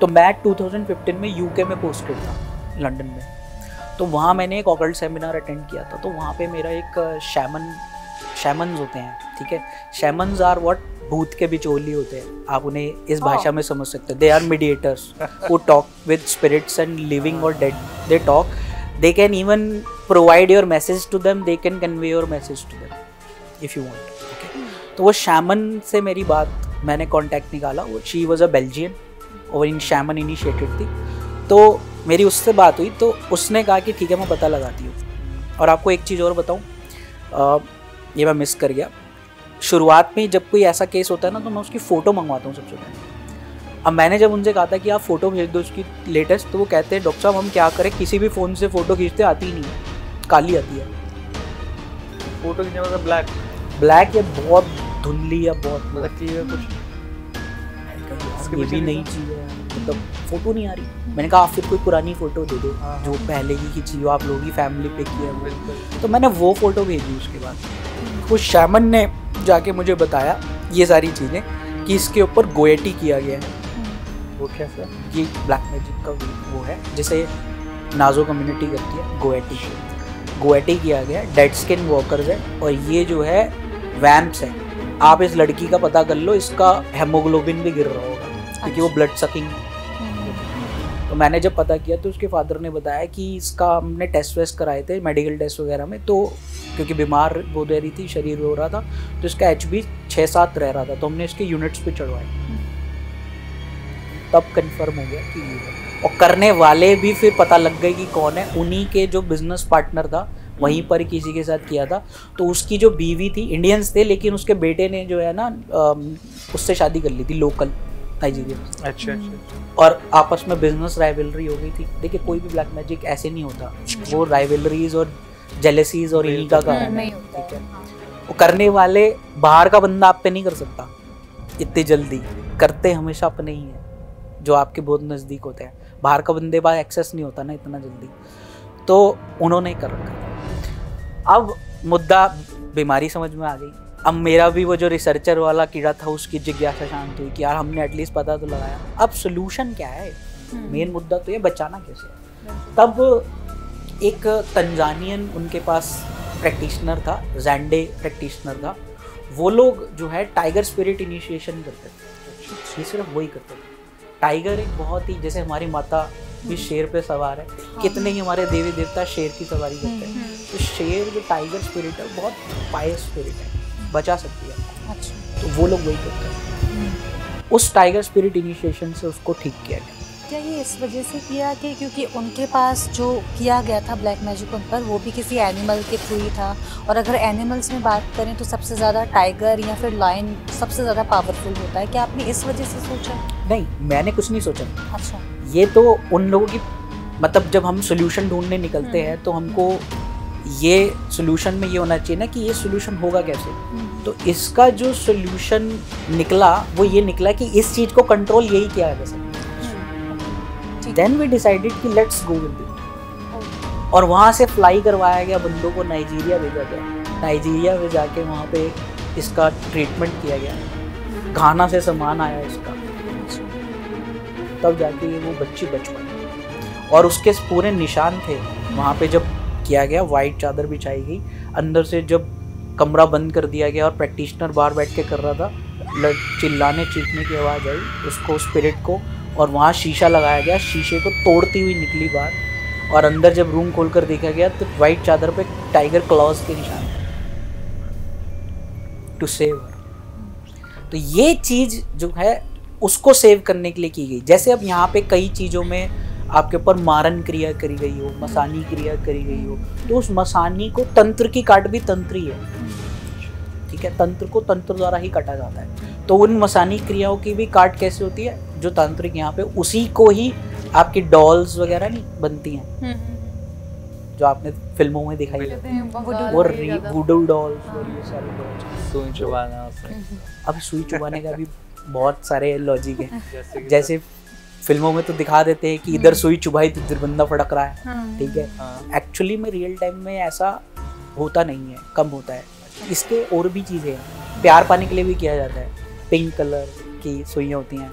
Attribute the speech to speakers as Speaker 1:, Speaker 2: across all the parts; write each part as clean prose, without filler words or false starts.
Speaker 1: तो मैं 2015 में यूके में पोस्टेड था, लंदन में। तो वहाँ मैंने एक ऑकल्ट सेमिनार अटेंड किया था। तो वहाँ पे मेरा एक शैमन्स होते हैं, ठीक है। शैमन्स आर व्हाट, भूत के बिचौली होते हैं, आप उन्हें इस भाषा में समझ सकते हैं। They are mediators who talk with spirits and living और dead. They talk, they can even provide your message to them, they can convey your message to them if you want, okay. तो वो shaman से मेरी बात, मैंने contact निकाला। वो she was a Belgian और इन शैमन इनिशिएटेड थी। तो मेरी उससे बात हुई, तो उसने कहा कि ठीक है मैं पता लगाती हूँ। और आपको एक चीज़ और बताऊँ, ये मैं मिस कर गया। शुरुआत में जब कोई ऐसा केस होता है ना, तो मैं उसकी फ़ोटो मंगवाता हूँ सबसे पहले। अब मैंने जब उनसे कहा था कि आप फ़ोटो भेज दो उसकी लेटेस्ट, तो वो कहते हैं डॉक्टर साहब हम क्या करें, किसी भी फ़ोन से फ़ोटो खींचते आती ही नहीं है, काली आती है
Speaker 2: फ़ोटो खींचने मतलब
Speaker 1: ब्लैक या बहुत धुंधली या बहुत
Speaker 2: मतलब क्लियर कुछ
Speaker 1: ये भी नहीं चाहिए, मतलब फ़ोटो नहीं आ रही। मैंने कहा आप फिर कोई पुरानी फ़ोटो दे दो जो पहले की खींची हो, आप लोगों की फैमिली पे की है। तो मैंने वो फ़ोटो भेजी। उसके बाद वो शैमन ने जाके मुझे बताया ये सारी चीज़ें कि इसके ऊपर गोएटी किया गया है।
Speaker 2: वो कैसे?
Speaker 1: ये ब्लैक मैजिक का वो है जिसे नाजो कम्युनिटी करती है, गोएटी किया गया है। डेड स्किन वॉकर्स है और ये जो है वैम्प्स है। आप इस लड़की का पता कर लो, इसका हेमोग्लोबिन भी गिर रहा होगा क्योंकि वो ब्लड सकिंग। तो मैंने जब पता किया तो उसके फादर ने बताया कि इसका हमने टेस्ट वेस्ट कराए थे मेडिकल टेस्ट वगैरह में, तो क्योंकि बीमार वो रह रही थी, शरीर हो रहा था, तो इसका HB 6-7 रह रहा था, तो हमने इसके यूनिट्स पे चढ़वाए। तब कंफर्म हो गया कि ये है। और करने वाले भी फिर पता लग गए कि कौन है। उन्हीं के जो बिजनेस पार्टनर था वहीं पर किसी के साथ किया था। तो उसकी जो बीवी थी, इंडियंस थे, लेकिन उसके बेटे ने जो है ना उससे शादी कर ली थी, लोकल नाइजीरिया।
Speaker 2: अच्छा।
Speaker 1: और आपस में बिजनेस राइवलरी हो गई थी। देखिए कोई भी ब्लैक मैजिक ऐसे नहीं होता, वो राइवलरीज और जेलेसीज और इन्हीं का कारण है, ठीक है। वो करने वाले बाहर का बंदा आप पे नहीं कर सकता इतनी जल्दी, करते हमेशा अपने ही हैं जो आपके बहुत नज़दीक होते हैं। बाहर का बंदे पास एक्सेस नहीं होता ना इतना जल्दी, तो उन्होंने कर रखा। अब मुद्दा बीमारी समझ में आ गई। अब मेरा भी वो जो रिसर्चर वाला कीड़ा था उसकी जिज्ञासा शांत हुई कि यार हमने एटलीस्ट पता तो लगाया, अब सोल्यूशन क्या है। मेन मुद्दा तो ये बचाना कैसे है। तब एक तंजानियन उनके पास प्रैक्टिशनर था, जैंडे प्रैक्टिशनर था। वो लोग जो है टाइगर स्पिरिट इनिशिएशन करते थे, ये सिर्फ वही करते थे। टाइगर एक बहुत ही, जैसे हमारी माता भी शेर पे सवार है, कितने ही हमारे देवी देवता शेर की सवारी करते हैं। तो शेर जो टाइगर स्पिरिट है बहुत पायस स्पिरिट है, बचा सकती है। अच्छा। तो वो लोग वही करते हैं। उस टाइगर स्पिरिट इनिशिएशन से उसको ठीक किया गया।
Speaker 3: क्या ये इस वजह से किया कि क्योंकि उनके पास जो किया गया था ब्लैक मैजिक उन पर, वो भी किसी एनिमल के थ्रू ही था, और अगर एनिमल्स में बात करें तो सबसे ज़्यादा टाइगर या फिर लायन सबसे ज़्यादा पावरफुल होता है। क्या आपने इस वजह से सोचा?
Speaker 1: नहीं, मैंने कुछ नहीं सोचा।
Speaker 3: अच्छा।
Speaker 1: ये तो उन लोगों की, मतलब जब हम सोल्यूशन ढूंढने निकलते हैं तो हमको ये सोल्यूशन में ये होना चाहिए ना कि ये सोल्यूशन होगा कैसे। तो इसका जो सोल्यूशन निकला वो ये निकला कि इस चीज़ को कंट्रोल यही किया है वैसे। देन वी डिसाइडेड कि लेट्स गो विद इट। और वहाँ से फ्लाई करवाया गया, बंदों को नाइजीरिया भेजा गया। नाइजीरिया में जाके वहाँ पे इसका ट्रीटमेंट किया गया, घाना से सामान आया इसका, तब जाके वो बच्ची बच पाई। और उसके पूरे निशान थे वहाँ पे। जब किया गया, वाइट चादर बिछाई गई, अंदर से जब कमरा बंद कर दिया गया और प्रैक्टिशनर बाहर बैठ के कर रहा था, चिल्लाने चीखने की आवाज़ आई उसको, स्पिरिट को, और वहाँ शीशा लगाया गया, शीशे को तोड़ती हुई निकली बाहर। और अंदर जब रूम खोल कर देखा गया तो वाइट चादर पे टाइगर क्लॉज के निशान थे, टू सेव हर। तो ये चीज़ जो है उसको सेव करने के लिए की गई। जैसे अब यहाँ पे कई चीज़ों में आपके ऊपर मारन क्रिया करी गई हो, मसानी क्रिया करी गई हो, तो उस मसानी को, तंत्र की काट भी तंत्र ही है, ठीक है, तंत्र को तंत्र द्वारा ही काटा जाता है। तो उन मसानी क्रियाओं की भी काट कैसे होती है, जो तांत्रिक यहाँ पे उसी को ही आपकी डॉल्स वगैरह नहीं बनती हैं जो आपने फिल्मों में दिखाई जाती है, वो वुडू डॉल्स और ये सारी डॉल्स।
Speaker 2: सुई चुबाना,
Speaker 1: अब सुई चुबाने का भी बहुत सारे लॉजिक है। जैसे फिल्मों में तो दिखा देते हैं कि इधर सुई चुभाई तो इधर बंदा फड़क रहा है, ठीक है। एक्चुअली में रियल टाइम में ऐसा होता नहीं है, कम होता है। इसके और भी चीज़ें हैं। प्यार पाने के लिए भी किया जाता है, पिंक कलर की सुइयाँ होती हैं,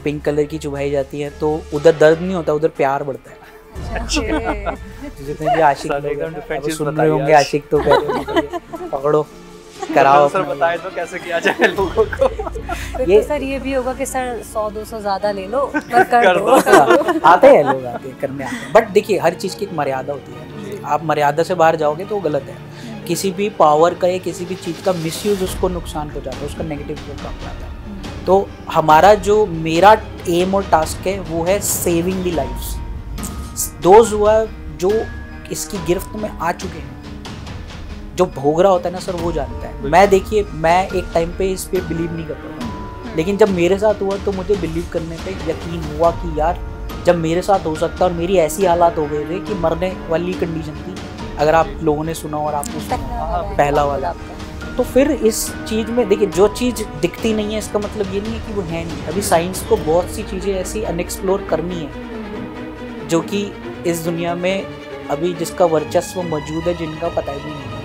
Speaker 1: पिंक कलर की चुभाई जाती है तो उधर दर्द नहीं होता, उधर प्यार बढ़ता है। जितने भी आशिक
Speaker 2: सर,
Speaker 1: लोग
Speaker 2: एकदम
Speaker 1: हैं ना,
Speaker 2: different
Speaker 1: अब
Speaker 2: चीज़
Speaker 1: सुन रहे
Speaker 2: बताई
Speaker 1: होंगे
Speaker 2: आज।
Speaker 1: आशिक तो कह रहे होंगे, पकड़ो कराओ
Speaker 2: सर
Speaker 1: अपना
Speaker 2: बताए तो कैसे किया जाए लोगों को।
Speaker 3: फिर
Speaker 1: ये-
Speaker 3: तो सर ये भी होगा कि सर 100-200 ज़्यादा ले लो पर कर
Speaker 2: कर
Speaker 3: दो।
Speaker 1: हाँ, आते हैं लोग, आते हैं करने आते हैं। बट देखिए हर चीज़ की एक मर्यादा होती है, आप मर्यादा से बाहर जाओगे तो वो गलत है। किसी भी पावर का या किसी भी चीज़ का मिसयूज उसको नुकसान पहुंचाता है, उसका नेगेटिव इफेक्ट आता है। तो हमारा जो मेरा एम और टास्क है वो है सेविंग द लाइव्स दोज जो इसकी गिरफ्त में आ चुके हैं। जो भोग रहा होता है ना सर वो जानता है। मैं देखिए मैं एक टाइम पे इस पे बिलीव नहीं करता था, लेकिन जब मेरे साथ हुआ तो मुझे बिलीव करने पे यकीन हुआ कि यार जब मेरे साथ हो सकता है। और मेरी ऐसी हालात हो गए थे कि मरने वाली कंडीशन थी, अगर आप लोगों ने सुना और आपको सुना पहला वाला। तो फिर इस चीज़ में देखिए जो चीज़ दिखती नहीं है इसका मतलब ये नहीं है कि वो है नहीं। अभी साइंस को बहुत सी चीज़ें ऐसी अनएक्सप्लोर करनी है जो कि इस दुनिया में अभी जिसका वर्चस्व मौजूद है, जिनका पता ही नहीं है।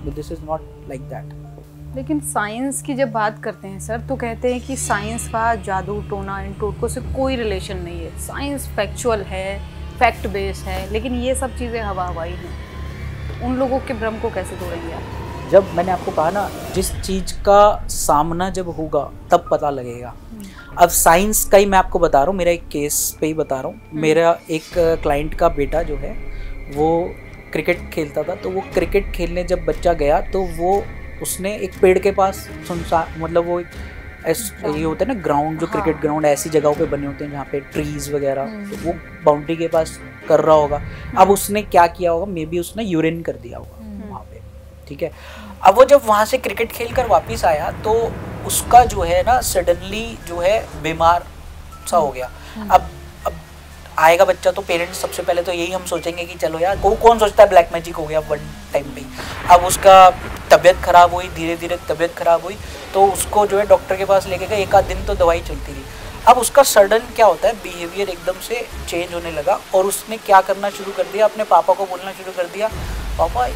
Speaker 1: This is not like that.
Speaker 4: लेकिन साइंस की जब बात करते हैं सर तो कहते हैं कि साइंस का जादू टोना इन टोटकों से कोई रिलेशन नहीं है। साइंस फैक्चुअल है, फैक्ट बेस्ड है, लेकिन ये सब चीज़ें हवा हवाई हैं। उन लोगों के भ्रम को कैसे तोड़ेंगे आप?
Speaker 1: जब मैंने आपको कहा ना जिस चीज़ का सामना जब होगा तब पता लगेगा। अब साइंस का ही मैं आपको बता रहा हूँ, मेरा एक केस पे ही बता रहा हूँ। मेरा एक क्लाइंट का बेटा जो है वो क्रिकेट खेलता था, तो वो क्रिकेट खेलने जब बच्चा गया तो वो उसने एक पेड़ के पास सुनसान, मतलब वो ये होता है ना ग्राउंड, जो क्रिकेट ग्राउंड ऐसी जगहों पे बने होते हैं जहाँ पे ट्रीज वगैरह, तो वो बाउंड्री के पास कर रहा होगा। अब उसने क्या किया होगा, मे बी उसने यूरिन कर दिया होगा वहाँ पे, ठीक है। अब वो जब वहाँ से क्रिकेट खेल कर वापिस आया तो उसका जो है ना सडनली जो है बीमार सा हो गया। अब आएगा बच्चा तो पेरेंट्स सबसे पहले तो यही हम सोचेंगे कि चलो यार कौन सोचता है ब्लैक मैजिक हो गया वन टाइम पे। अब उसका तबीयत खराब हुई, धीरे धीरे तबीयत खराब हुई तो उसको जो है डॉक्टर के पास लेके गए। एक आध दिन तो दवाई चलती रही। अब उसका सडन क्या होता है, बिहेवियर एकदम से चेंज होने लगा और उसने क्या करना शुरू कर दिया, अपने पापा को बोलना शुरू कर दिया, पापा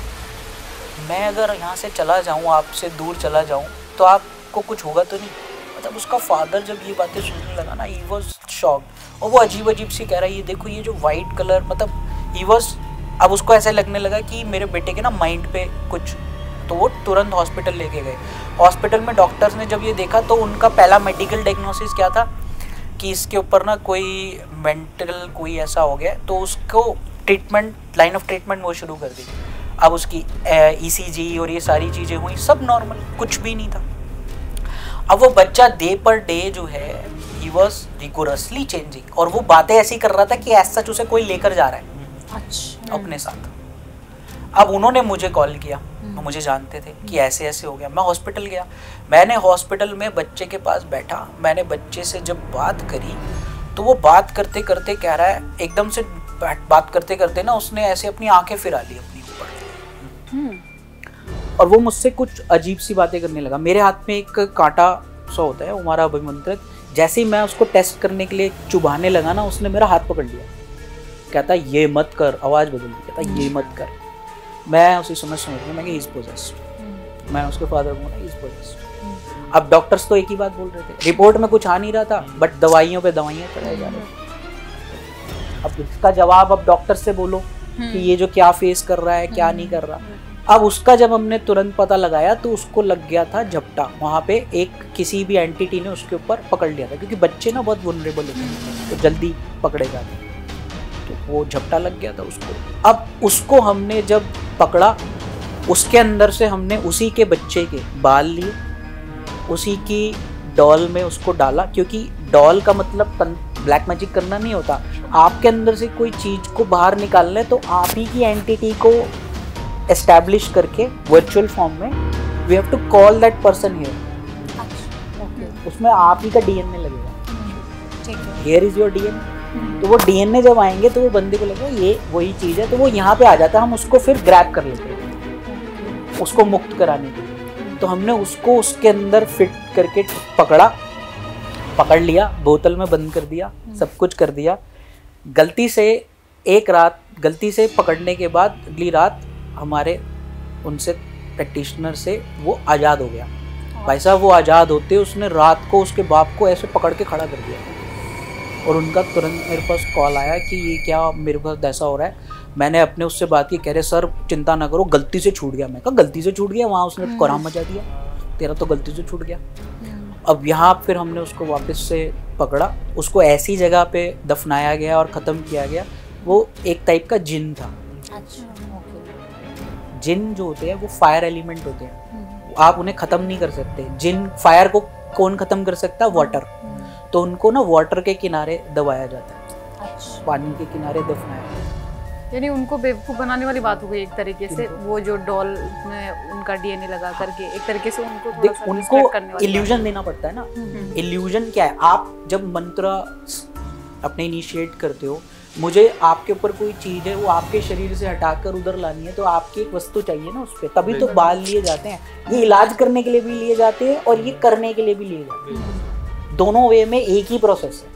Speaker 1: मैं अगर यहाँ से चला जाऊँ, आपसे दूर चला जाऊँ तो आपको कुछ होगा तो नहीं। मतलब उसका फादर जब ये बातें सुनने लगा ना, ही वॉज शॉक्ड। और वो अजीब अजीब सी कह रहा है, ये देखो ये जो वाइट कलर, मतलब ही वॉज, अब उसको ऐसे लगने लगा कि मेरे बेटे के ना माइंड पे कुछ, तो वो तुरंत हॉस्पिटल लेके गए। हॉस्पिटल में डॉक्टर्स ने जब ये देखा तो उनका पहला मेडिकल डायग्नोसिस क्या था कि इसके ऊपर ना कोई मेंटल कोई ऐसा हो गया, तो उसको ट्रीटमेंट, लाइन ऑफ ट्रीटमेंट वो शुरू कर दी। अब उसकी ECG और ये सारी चीज़ें हुई, सब नॉर्मल, कुछ भी नहीं था। अब वो बच्चा डे पर डे जो है ही वॉज रिगोरसली चेंजिंग, और वो बातें ऐसी कर रहा था कि ऐसा सच उसे कोई लेकर जा रहा है
Speaker 3: अच्छा
Speaker 1: अपने साथ। अब उन्होंने मुझे कॉल किया, वो मुझे जानते थे कि ऐसे ऐसे हो गया। मैं हॉस्पिटल गया, मैंने हॉस्पिटल में बच्चे के पास बैठा, मैंने बच्चे से जब बात करी तो वो बात करते करते कह रहा है, एकदम से बात करते करते ना उसने ऐसे अपनी आंखें फिरा ली अपनी ऊपर, और वो मुझसे कुछ अजीब सी बातें करने लगा। मेरे हाथ में एक कांटा सा होता है, हमारा अभिमंत्रित, जैसे ही मैं उसको टेस्ट करने के लिए चुभाने लगा ना, उसने मेरा हाथ पकड़ लिया, कहता ये मत कर, आवाज़ बदल दी, कहता ये मत कर। मैं उसे समझ गया, मैं इज पोजेस्ड। मैं उसके फादर को बोला इज पोजेस्ड। अब डॉक्टर्स तो एक ही बात बोल रहे थे, रिपोर्ट में कुछ आ नहीं रहा था, बट दवाइयों पे दवाइयाँ चढ़ाई जा रही थी। अब इसका जवाब अब डॉक्टर से बोलो कि ये जो क्या फेस कर रहा है, क्या नहीं कर रहा। अब उसका जब हमने तुरंत पता लगाया तो उसको लग गया था झपटा, वहाँ पे एक किसी भी एंटिटी ने उसके ऊपर पकड़ लिया था, क्योंकि बच्चे ना बहुत वल्नरेबल होते हैं तो जल्दी पकड़े जाते हैं, तो वो झपटा लग गया था उसको। अब उसको हमने जब पकड़ा, उसके अंदर से हमने उसी के बच्चे के बाल लिए, उसी की डॉल में उसको डाला, क्योंकि डॉल का मतलब ब्लैक मैजिक करना नहीं होता। आपके अंदर से कोई चीज़ को बाहर निकालना है तो आप ही की एंटिटी को एस्टैब्लिश करके वर्चुअल फॉर्म में we have to call that person here. उसमें आप ही का DNA लगेगा, हियर इज योर DNA। तो वो DNA जब आएंगे तो वो बंदे को लगेगा ये वही चीज़ है, तो वो यहाँ पे आ जाता है, हम उसको फिर ग्रैब कर लेते हैं उसको मुक्त कराने के लिए। तो हमने उसको उसके अंदर फिट करके पकड़ लिया, बोतल में बंद कर दिया, सब कुछ कर दिया। गलती से पकड़ने के बाद अगली रात हमारे उनसे प्रैक्टिशनर से वो आज़ाद हो गया। भाई साहब वो आज़ाद होते उसने रात को उसके बाप को ऐसे पकड़ के खड़ा कर दिया और उनका तुरंत मेरे पास कॉल आया कि ये क्या मेरे पास ऐसा हो रहा है। मैंने अपने उससे बात की, कह रहे सर चिंता ना करो गलती से छूट गया। मैं कहा गलती से छूट गया? वहाँ उसने कोराम मचा दिया, तेरा तो गलती से छूट गया। अब यहाँ फिर हमने उसको वापस से पकड़ा, उसको ऐसी जगह पे दफनाया गया और ख़त्म किया गया। वो एक टाइप का जिन था। जिन जो होते हैं वो फायर एलिमेंट होते हैं, आप उन्हें ख़त्म नहीं कर सकते। जिन फायर को कौन ख़त्म कर सकता है? वाटर। तो उनको ना वाटर के किनारे दबाया जाता है, पानी के किनारे दफनाया जाता है।
Speaker 4: यानी उनको बेवकूफ़ बनाने वाली बात हो गई एक तरीके से। वो जो डॉल में उनका डीएनए लगा करके एक तरीके से उनको थोड़ा सा
Speaker 1: उनको
Speaker 4: करने वाली
Speaker 1: इल्यूजन देना पड़ता है ना। इल्यूजन क्या है? आप जब मंत्र अपने इनिशिएट करते हो, मुझे आपके ऊपर कोई चीज़ है वो आपके शरीर से हटाकर उधर लानी है, तो आपकी एक वस्तु चाहिए ना उस पर, तभी तो बाल लिए जाते हैं। ये इलाज करने के लिए भी लिए जाते हैं और ये करने के लिए भी लिए जाते हैं। दोनों वे में एक ही प्रोसेस है।